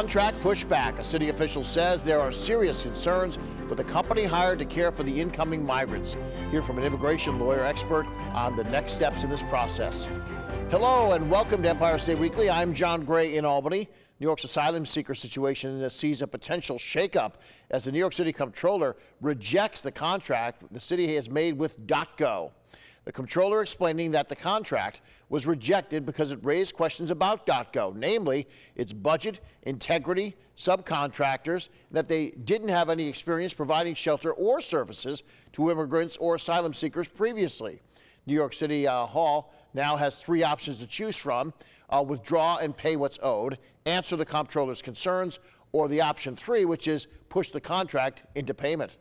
Contract pushback. A city official says there are serious concerns with the company hired to care for the incoming migrants. Hear from an immigration lawyer expert on the next steps in this process. Hello and welcome to Empire State Weekly. I'm John Gray in Albany. New York's asylum seeker situation sees a potential shakeup as the New York City Comptroller rejects the contract the city has made with .go. The comptroller explaining that the contract was rejected because it raised questions about .go, namely its budget, integrity, subcontractors, that they didn't have any experience providing shelter or services to immigrants or asylum seekers previously. New York City Hall now has three options to choose from: withdraw and pay what's owed, answer the comptroller's concerns, or the option 3, which is push the contract into payment.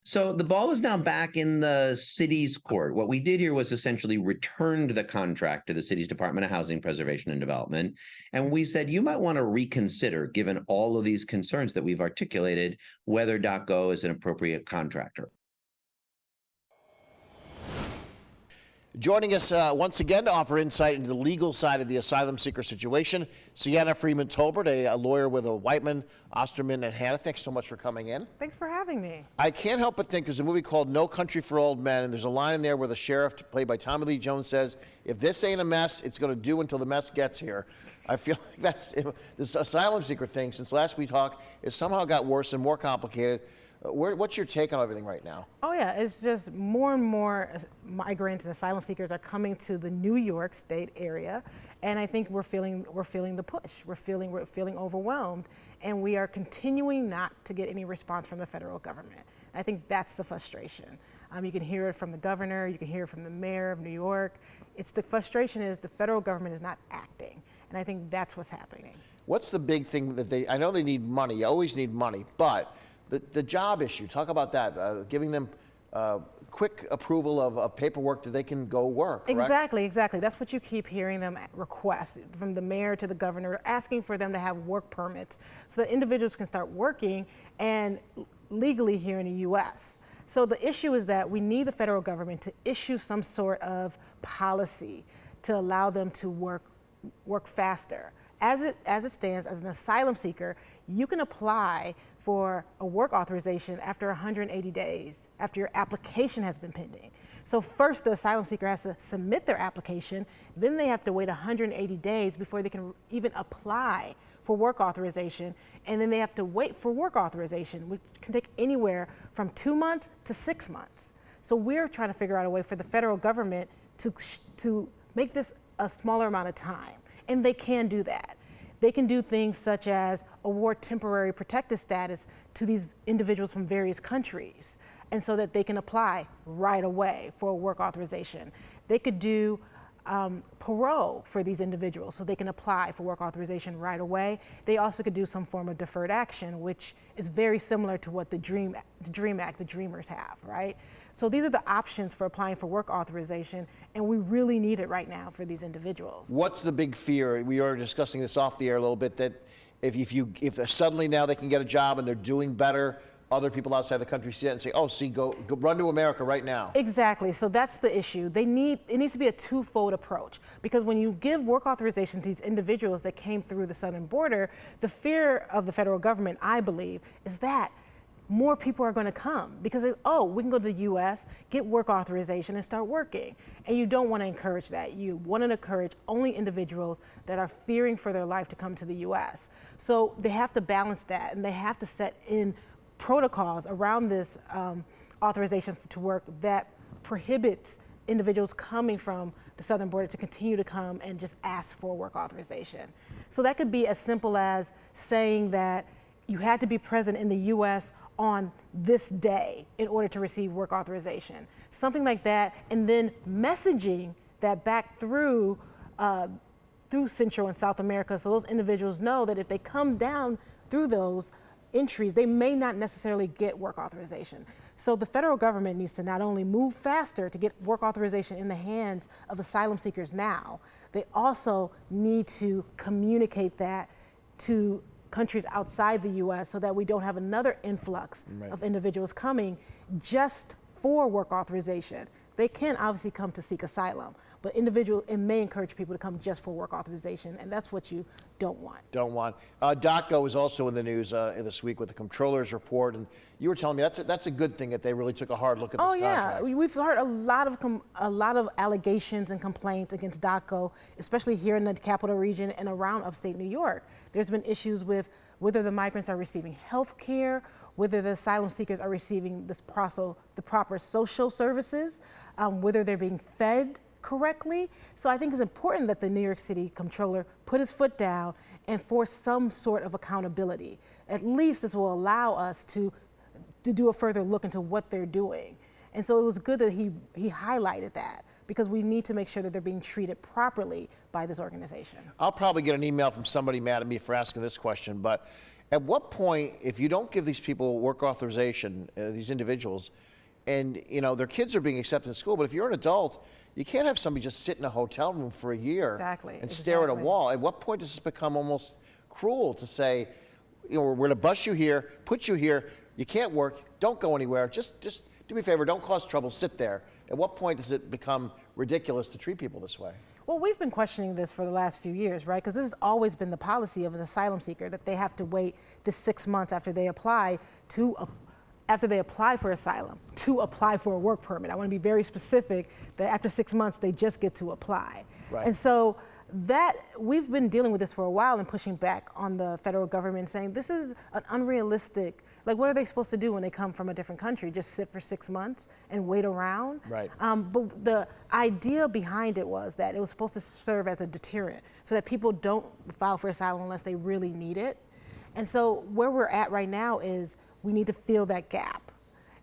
So the ball is now back in the city's court. What we did here was essentially returned the contract to the city's Department of Housing Preservation and Development. And we said, you might want to reconsider, given all of these concerns that we've articulated, whether .go is an appropriate contractor. Joining us once again to offer insight into the legal side of the asylum seeker situation, Sienna Freeman Tolbert, a lawyer with Whiteman, Osterman, and Hanna. Thanks so much for coming in. Thanks for having me. I can't help but think there's a movie called No Country for Old Men, and there's a line in there where the sheriff, played by Tommy Lee Jones, says, if this ain't a mess, it's going to do until the mess gets here. I feel like that's this asylum seeker thing, since last we talked, it somehow got worse and more complicated. What's your take on everything right now? Oh yeah, it's just more and more migrants and asylum seekers are coming to the New York State area, and I think we're feeling the push. We're feeling overwhelmed, and we are continuing not to get any response from the federal government. I think that's the frustration. You can hear it from the governor, you can hear it from the mayor of New York. It's the frustration is the federal government is not acting, and I think that's what's happening. What's the big thing that I know they need money, you always need money, but the job issue, talk about that, giving them quick approval of paperwork that they can go work, correct? Exactly. That's what you keep hearing them request, from the mayor to the governor, asking for them to have work permits so that individuals can start working and legally here in the U.S. So the issue is that we need the federal government to issue some sort of policy to allow them to work faster. As it stands, as an asylum seeker, you can apply for a work authorization after 180 days, after your application has been pending. So first the asylum seeker has to submit their application, then they have to wait 180 days before they can even apply for work authorization, and then they have to wait for work authorization, which can take anywhere from 2 months to 6 months. So we're trying to figure out a way for the federal government to make this a smaller amount of time, and they can do that. They can do things such as award temporary protected status to these individuals from various countries, and so that they can apply right away for a work authorization. They could do parole for these individuals so they can apply for work authorization right away. They also could do some form of deferred action, which is very similar to what the DREAM Act, the Dreamers have, right? So these are the options for applying for work authorization, and we really need it right now for these individuals. What's the big fear? We are discussing this off the air a little bit, that if suddenly now they can get a job and they're doing better, other people outside the country see it and say, oh, see, go run to America right now. Exactly, so that's the issue. It needs to be a twofold approach, because when you give work authorization to these individuals that came through the southern border, the fear of the federal government, I believe, is that more people are going to come because, oh, we can go to the U.S., get work authorization and start working. And you don't want to encourage that. You want to encourage only individuals that are fearing for their life to come to the U.S. So they have to balance that, and they have to set in protocols around this authorization to work that prohibits individuals coming from the southern border to continue to come and just ask for work authorization. So that could be as simple as saying that you had to be present in the U.S. on this day in order to receive work authorization, something like that, and then messaging that back through Central and South America, so those individuals know that if they come down through those entries, they may not necessarily get work authorization. So the federal government needs to not only move faster to get work authorization in the hands of asylum seekers now, they also need to communicate that to countries outside the U.S. so that we don't have another influx of individuals coming just for work authorization. they can obviously come to seek asylum, but it may encourage people to come just for work authorization, and that's what you don't want. Don't want. DOTCO is also in the news this week with the comptroller's report, and you were telling me that's a good thing that they really took a hard look at this contract. Oh yeah, we've heard a lot of allegations and complaints against DOTCO, especially here in the Capital Region and around upstate New York. There's been issues with whether the migrants are receiving health care, whether the asylum seekers are receiving the proper social services, whether they're being fed correctly. So I think it's important that the New York City comptroller put his foot down and force some sort of accountability. At least this will allow us to do a further look into what they're doing. And so it was good that he highlighted that, because we need to make sure that they're being treated properly by this organization. I'll probably get an email from somebody mad at me for asking this question, but at what point, if you don't give these people work authorization, these individuals, and their kids are being accepted in school, but if you're an adult, you can't have somebody just sit in a hotel room for a year and stare at a wall. At what point does this become almost cruel to say, we're going to bus you here, put you here, you can't work, don't go anywhere, just do me a favor, don't cause trouble, sit there. At what point does it become ridiculous to treat people this way? Well, we've been questioning this for the last few years, right? Because this has always been the policy of an asylum seeker, that they have to wait the 6 months after they apply for asylum to apply for a work permit. I want to be very specific that after 6 months, they just get to apply. Right. And so that we've been dealing with this for a while and pushing back on the federal government, saying this is an unrealistic, like what are they supposed to do when they come from a different country? Just sit for 6 months and wait around? Right. But the idea behind it was that it was supposed to serve as a deterrent so that people don't file for asylum unless they really need it. And so where we're at right now is we need to fill that gap.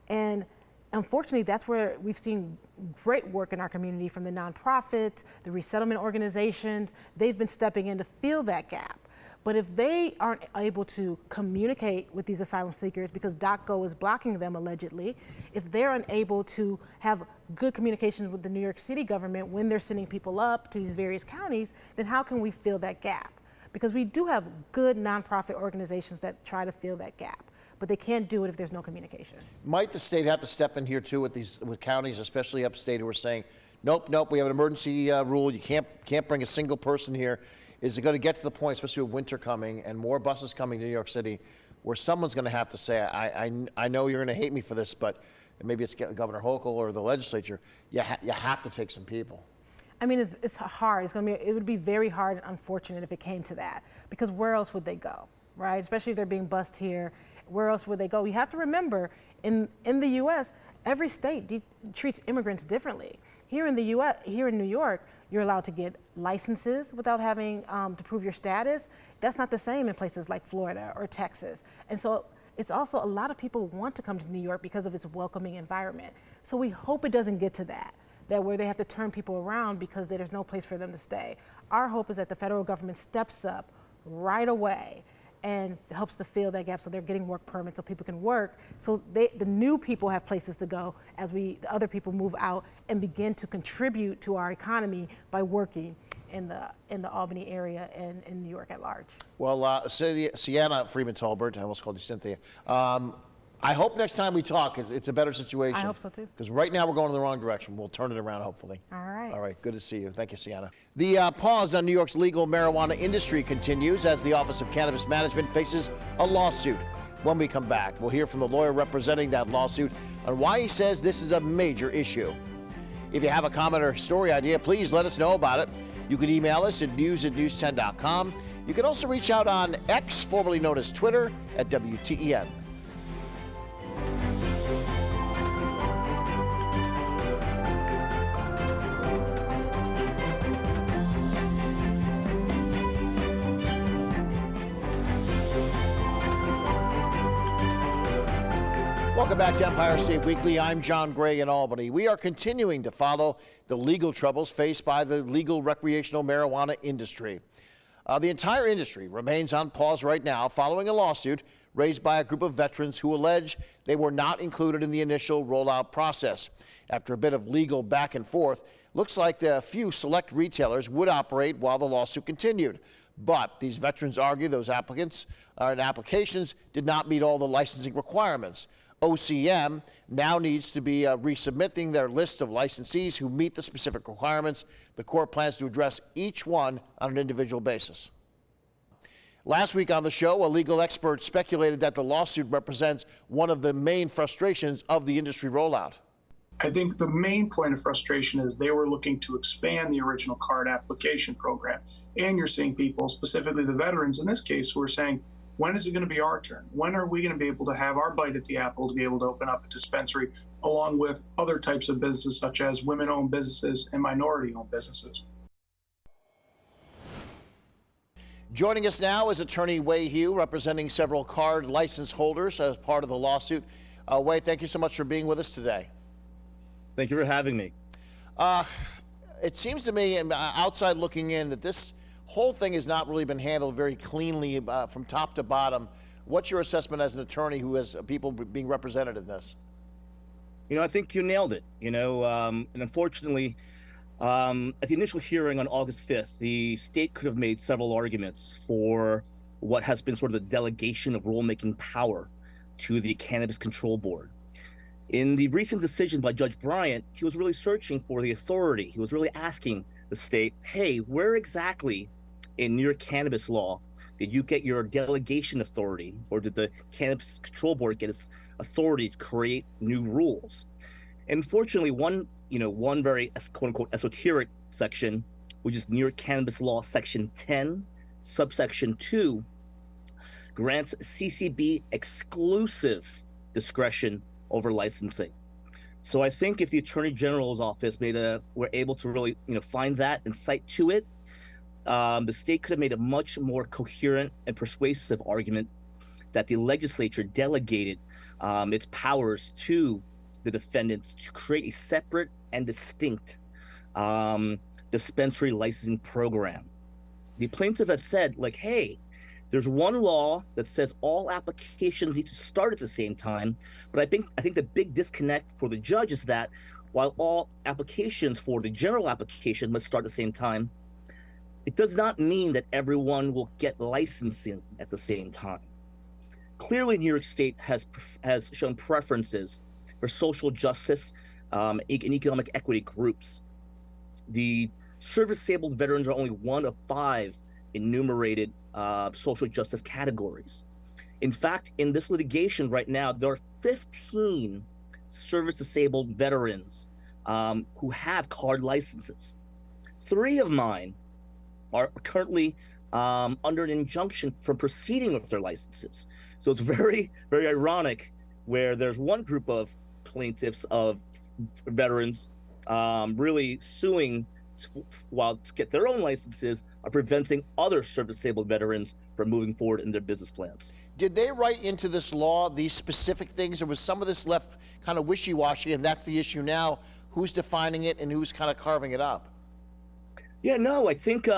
And unfortunately, that's where we've seen great work in our community from the nonprofits, the resettlement organizations. They've been stepping in to fill that gap. But if they aren't able to communicate with these asylum seekers, because DOTCO is blocking them allegedly, if they're unable to have good communications with the New York City government when they're sending people up to these various counties, then how can we fill that gap? Because we do have good nonprofit organizations that try to fill that gap, but they can't do it if there's no communication. Might the state have to step in here too with counties, especially upstate, who are saying, nope, we have an emergency rule. You can't bring a single person here. Is it going to get to the point, especially with winter coming and more buses coming to New York City, where someone's going to have to say, I know you're going to hate me for this, but maybe it's Governor Hochul or the legislature, you have to take some people. I mean, it's hard. It would be very hard and unfortunate if it came to that, because where else would they go, right? Especially if they're being bused here. Where else would they go? You have to remember, in the U.S., every state treats immigrants differently. Here in the U.S., here in New York, you're allowed to get licenses without having to prove your status. That's not the same in places like Florida or Texas. And so it's also, a lot of people want to come to New York because of its welcoming environment. So we hope it doesn't get to that where they have to turn people around because there's no place for them to stay. Our hope is that the federal government steps up right away and helps to fill that gap so they're getting work permits so people can work, so the new people have places to go as the other people move out and begin to contribute to our economy by working in the Albany area and in New York at large. Well, Sienna Freeman-Tolbert, I almost called you Cynthia. I hope next time we talk, it's a better situation. I hope so too. Because right now we're going in the wrong direction. We'll turn it around, hopefully. All right. All right, good to see you. Thank you, Sienna. The pause on New York's legal marijuana industry continues as the Office of Cannabis Management faces a lawsuit. When we come back, we'll hear from the lawyer representing that lawsuit on why he says this is a major issue. If you have a comment or story idea, please let us know about it. You can email us at news@news10.com. You can also reach out on X, formerly known as Twitter, at WTEN. Welcome back to Empire State Weekly. I'm John Gray in Albany. We are continuing to follow the legal troubles faced by the legal recreational marijuana industry. The entire industry remains on pause right now following a lawsuit raised by a group of veterans who allege they were not included in the initial rollout process. After a bit of legal back and forth, looks like the few select retailers would operate while the lawsuit continued. But these veterans argue those applicants and applications did not meet all the licensing requirements. OCM now needs to be resubmitting their list of licensees who meet the specific requirements. The court plans to address each one on an individual basis. Last week on the show, a legal expert speculated that the lawsuit represents one of the main frustrations of the industry rollout. I think the main point of frustration is they were looking to expand the original card application program. And you're seeing people, specifically the veterans in this case, who are saying, when is it going to be our turn? When are we going to be able to have our bite at the apple to be able to open up a dispensary along with other types of businesses such as women-owned businesses and minority-owned businesses? Joining us now is Attorney Wei Hu, representing several card license holders as part of the lawsuit. Wei, thank you so much for being with us today. Thank you for having me. It seems to me, outside looking in, that this whole thing has not really been handled very cleanly from top to bottom. What's your assessment as an attorney who has people being represented in this? I think you nailed it. And unfortunately, at the initial hearing on August 5th, the state could have made several arguments for what has been sort of the delegation of rulemaking power to the Cannabis Control Board. In the recent decision by Judge Bryant, he was really searching for the authority. He was really asking the state, hey, where exactly in your cannabis law did you get your delegation authority, or did the Cannabis Control Board get its authority to create new rules? And fortunately, one very quote-unquote esoteric section, which is New York Cannabis Law Section 10, subsection 2, grants CCB exclusive discretion over licensing. So I think if the Attorney General's office were able to really find that and cite to it, the state could have made a much more coherent and persuasive argument that the legislature delegated its powers to the defendants to create a separate and distinct dispensary licensing program. The plaintiff have said, hey, there's one law that says all applications need to start at the same time, but I think the big disconnect for the judge is that while all applications for the general application must start at the same time, it does not mean that everyone will get licensing at the same time. Clearly, New York State has shown preferences for social justice and economic equity groups. The service-disabled veterans are only one of 5 enumerated social justice categories. In fact, in this litigation right now, there are 15 service-disabled veterans who have card licenses. 3 of mine are currently under an injunction from proceeding with their licenses. So it's very, very ironic where there's one group of plaintiffs of veterans really suing while to get their own licenses are preventing other service-disabled veterans from moving forward in their business plans. Did they write into this law these specific things, or was some of this left kind of wishy-washy, and that's the issue now? Who's defining it and who's kind of carving it up? Yeah, no, I think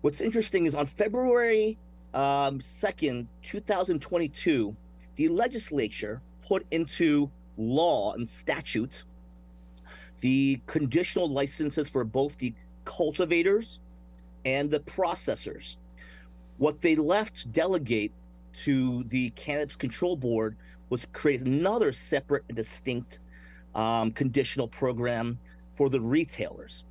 what's interesting is on February 2nd, 2022, the legislature put into law and statute the conditional licenses for both the cultivators and the processors. What they left to delegate to the Cannabis Control Board was create another separate and distinct conditional program for the retailers.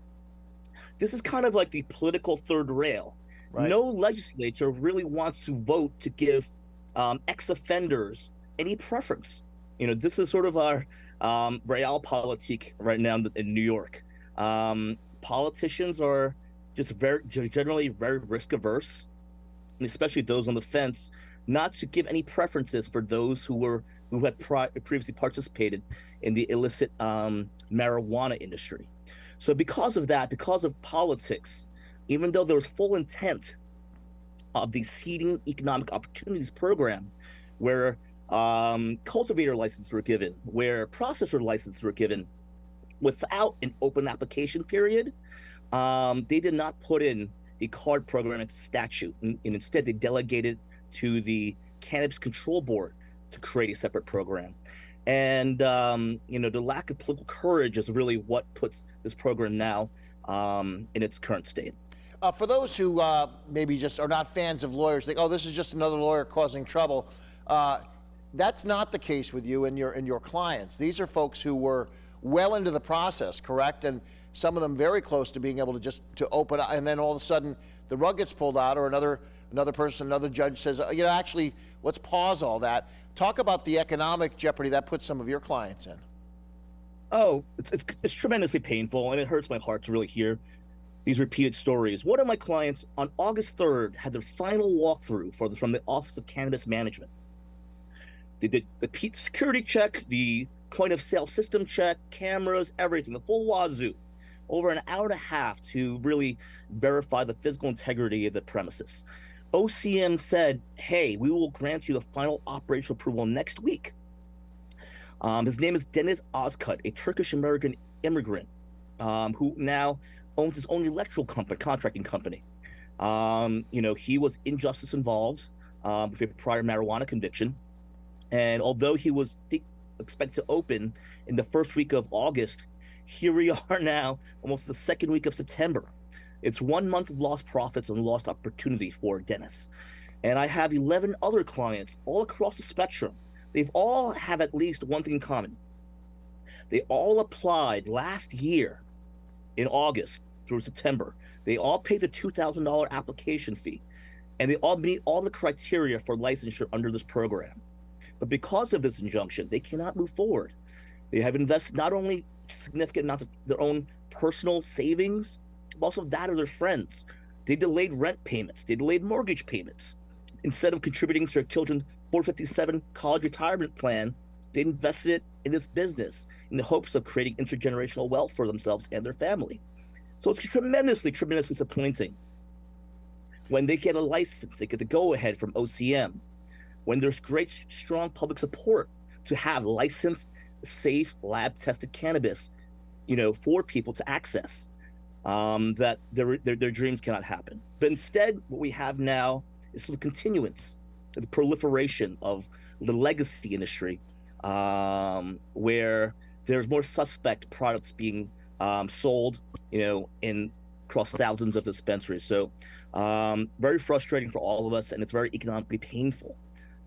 This is kind of like the political third rail. Right. No legislature really wants to vote to give ex-offenders any preference. This is sort of our realpolitik right now in New York. Politicians are just generally very risk averse, and especially those on the fence, not to give any preferences for those who had previously participated in the illicit marijuana industry. So because of that, because of politics, even though there was full intent of the Seeding Economic Opportunities Program, where cultivator licenses were given, where processor licenses were given without an open application period, they did not put in the card program into statute, and instead they delegated to the Cannabis Control Board to create a separate program. And the lack of political courage is really what puts this program now in its current state. For those who maybe just are not fans of lawyers, think, oh, this is just another lawyer causing trouble. That's not the case with you and your clients. These are folks who were well into the process, correct? And some of them very close to being able to open up, and then all of a sudden the rug gets pulled out, or another person, another judge says, actually, let's pause all that. Talk about the economic jeopardy that puts some of your clients in. Oh, it's tremendously painful, and it hurts my heart to really hear these repeated stories. One of my clients on August 3rd had their final walkthrough from the Office of Cannabis Management. They did the security check, the point of sale system check, cameras, everything, the full wazoo, over an hour and a half to really verify the physical integrity of the premises. OCM said, hey, we will grant you the final operational approval next week. His name is Deniz Ozkut, a Turkish-American immigrant who now owns his own electrical contracting company. He was in justice involved with a prior marijuana conviction. And although he was expected to open in the first week of August, here we are now, almost the second week of September. It's 1 month of lost profits and lost opportunity for Dennis. And I have 11 other clients all across the spectrum. They've all have at least one thing in common. They all applied last year in August through September. They all paid the $2,000 application fee, and they all meet all the criteria for licensure under this program. But because of this injunction, they cannot move forward. They have invested not only significant amounts of their own personal savings, but also that of their friends. They delayed rent payments. They delayed mortgage payments. Instead of contributing to their children's 457 college retirement plan, they invested it in this business in the hopes of creating intergenerational wealth for themselves and their family. So it's tremendously disappointing when they get a license, they get the go-ahead from OCM, when there's great, strong public support to have licensed, safe, lab-tested cannabis, for people to access, that their dreams cannot happen. But instead, what we have now is the continuance, the proliferation of the legacy industry, where there's more suspect products being sold, in across thousands of dispensaries. So very frustrating for all of us, and it's very economically painful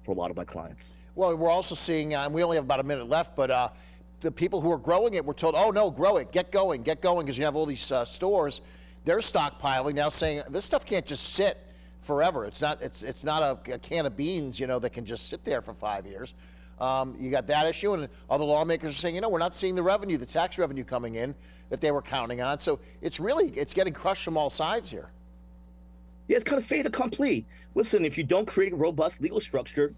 for a lot of my clients. Well, we're also seeing, we only have about a minute left, but the people who are growing it were told, oh no, grow it, get going, because you have all these stores. They're stockpiling now, saying this stuff can't just sit forever. It's not a can of beans, that can just sit there for 5 years. You got that issue, and other lawmakers are saying, we're not seeing the revenue, the tax revenue coming in that they were counting on. So it's getting crushed from all sides here. Yeah, it's kind of fait accompli. Listen, if you don't create a robust legal structure,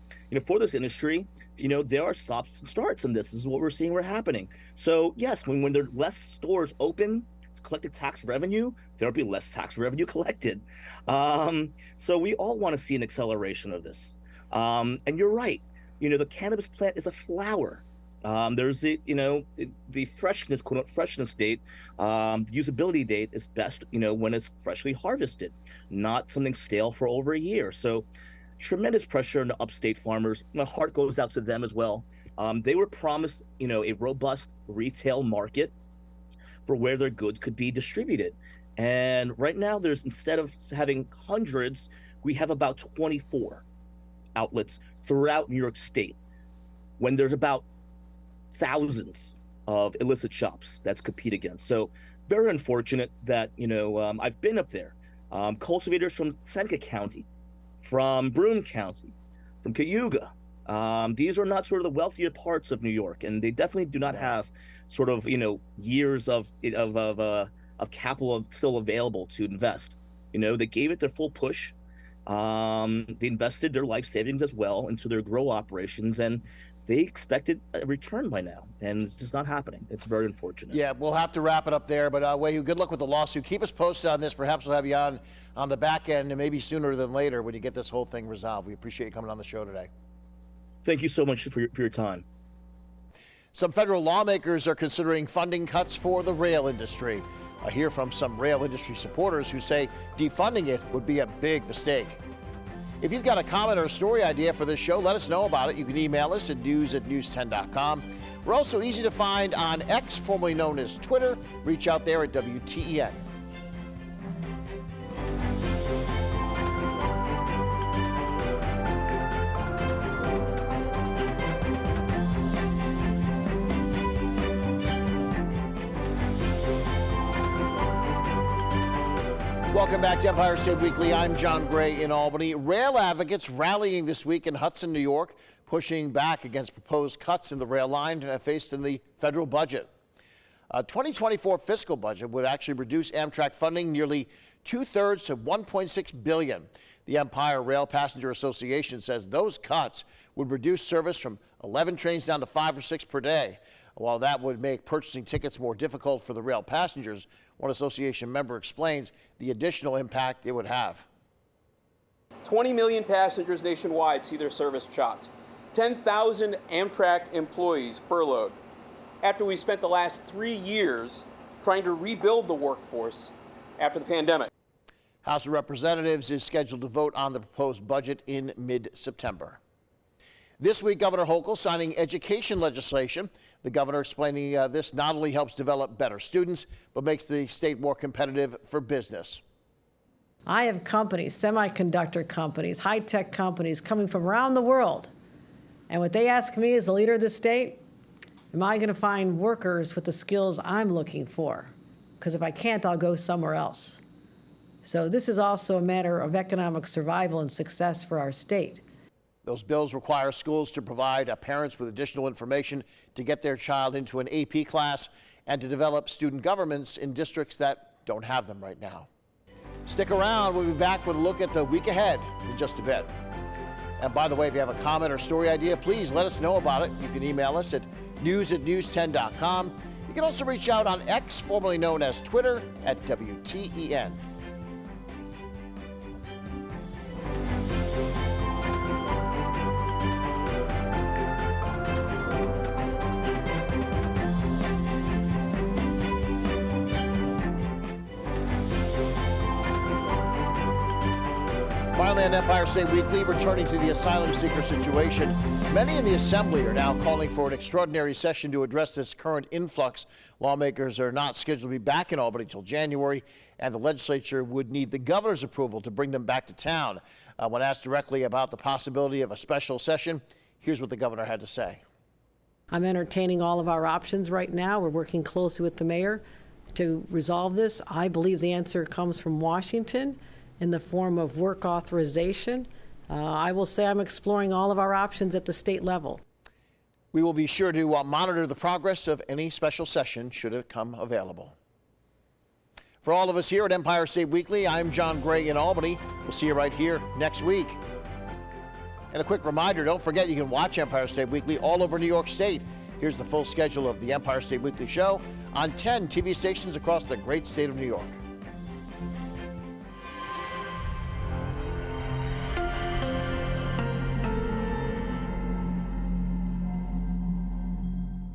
for this industry, there are stops and starts, and this is what we're seeing happening. So yes, when there are less stores open, collected tax revenue, there'll be less tax revenue collected. So we all want to see an acceleration of this. And you're right. The cannabis plant is a flower. There's the freshness, quote unquote, freshness date. The usability date is best, when it's freshly harvested, not something stale for over a year. So tremendous pressure on the upstate farmers. My heart goes out to them as well. They were promised, a robust retail market for where their goods could be distributed. And right now instead of having hundreds, we have about 24 outlets throughout New York State, when there's about thousands of illicit shops that's compete against. So very unfortunate that, I've been up there. Cultivators from Seneca County, from Broome County, from Cayuga. These are not sort of the wealthier parts of New York, and they definitely do not have sort of, years of capital still available to invest. They gave it their full push. They invested their life savings as well into their grow operations, and they expected a return by now, and it's just not happening. It's very unfortunate. Yeah, we'll have to wrap it up there, but Wei-Hu, good luck with the lawsuit. Keep us posted on this. Perhaps we'll have you on the back end, and maybe sooner than later when you get this whole thing resolved. We appreciate you coming on the show today. Thank you so much for your time. Some federal lawmakers are considering funding cuts for the rail industry. I hear from some rail industry supporters who say defunding it would be a big mistake. If you've got a comment or a story idea for this show, let us know about it. You can email us at news@news10.com. We're also easy to find on X, formerly known as Twitter. Reach out there at WTEN. Welcome back to Empire State Weekly. I'm John Gray in Albany. Rail advocates rallying this week in Hudson, New York, pushing back against proposed cuts in the rail line faced in the federal budget. A 2024 fiscal budget would actually reduce Amtrak funding nearly 2/3 to $1.6 billion. The Empire Rail Passenger Association says those cuts would reduce service from 11 trains down to 5 or 6 per day. While that would make purchasing tickets more difficult for the rail passengers, one association member explains the additional impact it would have. 20 million passengers nationwide see their service chopped. 10,000 Amtrak employees furloughed. After we spent the last 3 years trying to rebuild the workforce after the pandemic. House of Representatives is scheduled to vote on the proposed budget in mid-September. This week, Governor Hochul signing education legislation. The governor explaining this not only helps develop better students, but makes the state more competitive for business. I have companies, semiconductor companies, high-tech companies coming from around the world. And what they ask me as the leader of the state, am I going to find workers with the skills I'm looking for? Because if I can't, I'll go somewhere else. So this is also a matter of economic survival and success for our state. Those bills require schools to provide parents with additional information to get their child into an AP class and to develop student governments in districts that don't have them right now. Stick around. We'll be back with a look at the week ahead in just a bit. And by the way, if you have a comment or story idea, please let us know about it. You can email us at news@news10.com. You can also reach out on X, formerly known as Twitter, at WTEN. Finally, on Empire State Weekly, returning to the asylum seeker situation, many in the Assembly are now calling for an extraordinary session to address this current influx. Lawmakers are not scheduled to be back in Albany until January, and the legislature would need the governor's approval to bring them back to town. When asked directly about the possibility of a special session, here's what the governor had to say. I'm entertaining all of our options right now. We're working closely with the mayor to resolve this. I believe the answer comes from Washington in the form of work authorization. I will say I'm exploring all of our options at the state level. We will be sure to monitor the progress of any special session should it come available. For all of us here at Empire State Weekly, I'm John Gray in Albany. We'll see you right here next week. And a quick reminder, don't forget you can watch Empire State Weekly all over New York State. Here's the full schedule of the Empire State Weekly show on 10 TV stations across the great state of New York.